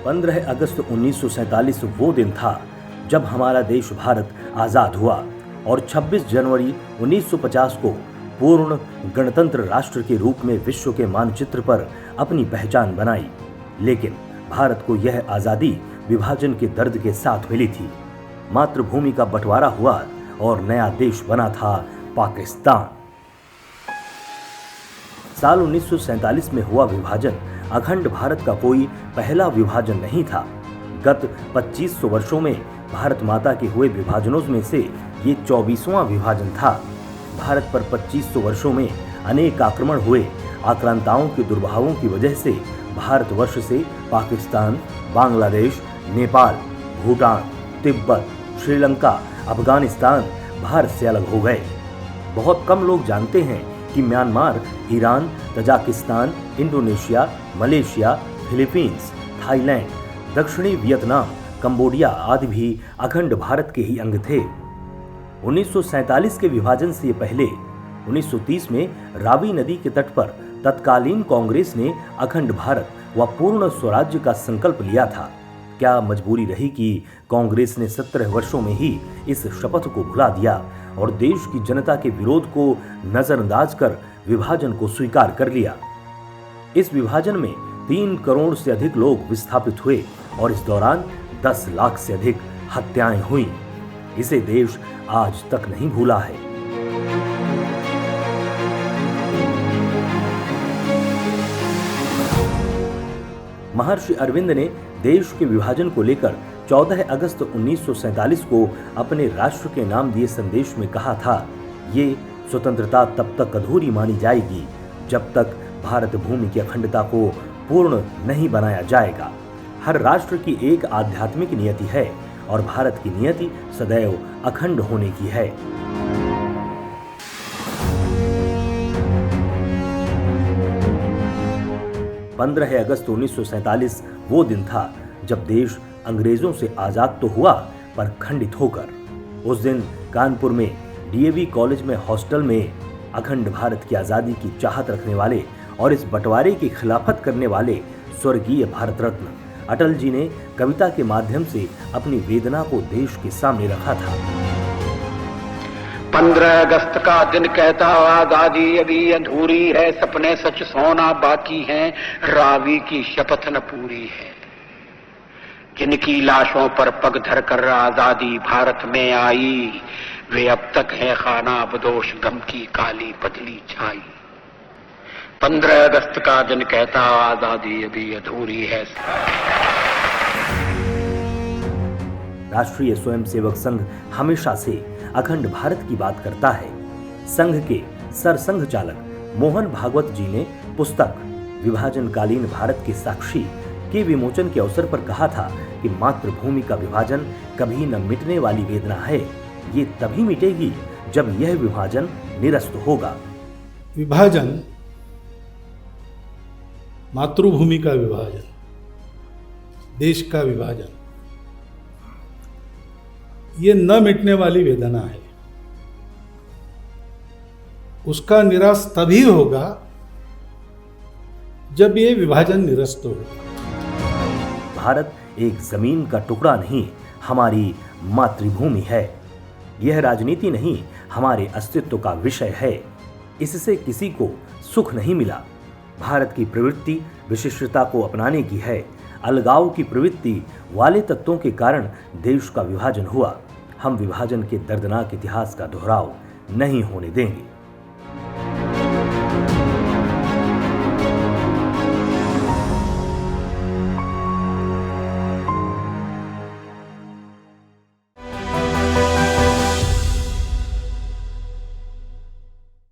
15 अगस्त 1947 वो दिन था जब हमारा देश भारत आजाद हुआ और 26 जनवरी 1950 को पूर्ण गणतंत्र राष्ट्र के रूप में विश्व के मानचित्र पर अपनी पहचान बनाई। लेकिन भारत को यह आजादी विभाजन के दर्द के साथ मिली थी। मातृभूमि का बंटवारा हुआ और नया देश बना था पाकिस्तान। साल 1947 में हुआ विभाजन अखंड भारत का कोई पहला विभाजन नहीं था। गत 2500 वर्षों में भारत माता के हुए विभाजनों में से ये 24वां विभाजन था। भारत पर 2500 वर्षों में अनेक आक्रमण हुए। आक्रांताओं के दुर्भावों की वजह से भारतवर्ष से पाकिस्तान, बांग्लादेश, नेपाल, भूटान, तिब्बत, श्रीलंका, अफगानिस्तान भारत से अलग हो गए। बहुत कम लोग जानते हैं कि Myanmar, Iran, Tajikistan, Indonesia, Malaysia, Philippines, Thailand, दक्षिणी वियतनाम, कंबोडिया आदि भी अखंड भारत के ही अंग थे। 1947 के विभाजन से पहले 1930 में रावी नदी के तट पर तत्कालीन कांग्रेस ने अखंड भारत व पूर्ण स्वराज्य का संकल्प लिया था। क्या मजबूरी रही कि कांग्रेस ने 17 वर्षों में ही इस शपथ को भुला दिया और देश की जनता के विरोध को नजरअंदाज कर विभाजन को स्वीकार कर लिया। इस विभाजन में 3 करोड़ से अधिक लोग विस्थापित हुए और इस दौरान 10 लाख से अधिक हत्याएं हुई। इसे देश आज तक नहीं भूला है। महर्षि अरविंद ने देश के विभाजन को लेकर 14 अगस्त 1947 को अपने राष्ट्र के नाम दिए संदेश में कहा था, ये स्वतंत्रता तब तक अधूरी मानी जाएगी जब तक भारत भूमि की अखंडता को पूर्ण नहीं बनाया जाएगा। हर राष्ट्र की एक आध्यात्मिक नियति है और भारत की नियति सदैव अखंड होने की है। पंद्रह अगस्त 1947 वो दिन था जब देश अंग्रेजों से आजाद तो हुआ पर खंडित होकर। उस दिन कानपुर में डीएवी कॉलेज में हॉस्टल में अखंड भारत की आजादी की चाहत रखने वाले और इस बंटवारे की खिलाफत करने वाले स्वर्गीय भारत रत्न अटल जी ने कविता के माध्यम से अपनी वेदना को देश के सामने रखा था। 15 अगस्त का दिन कहता आजादी अभी अधूरी है, सपने सच सोना बाकी हैं, रावी की शपथ न पूरी है। जिनकी लाशों पर पग धर कर आजादी भारत में आई, वे अब तक है खाना बदोश गम की काली पतली छाई। 15 अगस्त का दिन कहता आजादी अभी अधूरी है। राष्ट्रीय स्वयंसेवक संघ हमेशा से अखंड भारत की बात करता है। संघ के सरसंघ चालक मोहन भागवत जी ने पुस्तक विभाजनकालीन भारत के साक्षी के विमोचन के अवसर पर कहा था कि मातृभूमि का विभाजन कभी न मिटने वाली वेदना है। ये तभी मिटेगी जब यह विभाजन निरस्त होगा। विभाजन, मातृभूमि का विभाजन, देश का विभाजन, ये न मिटने वाली वेदना है। उसका निराश तभी होगा जब ये विभाजन निरस्त होगा। भारत एक जमीन का टुकड़ा नहीं, हमारी मातृभूमि है। यह राजनीति नहीं, हमारे अस्तित्व का विषय है। इससे किसी को सुख नहीं मिला। भारत की प्रवृत्ति विशिष्टता को अपनाने की है। अलगाव की प्रवृत्ति वाले तत्वों के कारण देश का विभाजन हुआ। हम विभाजन के दर्दनाक इतिहास का दोहराव नहीं होने देंगे।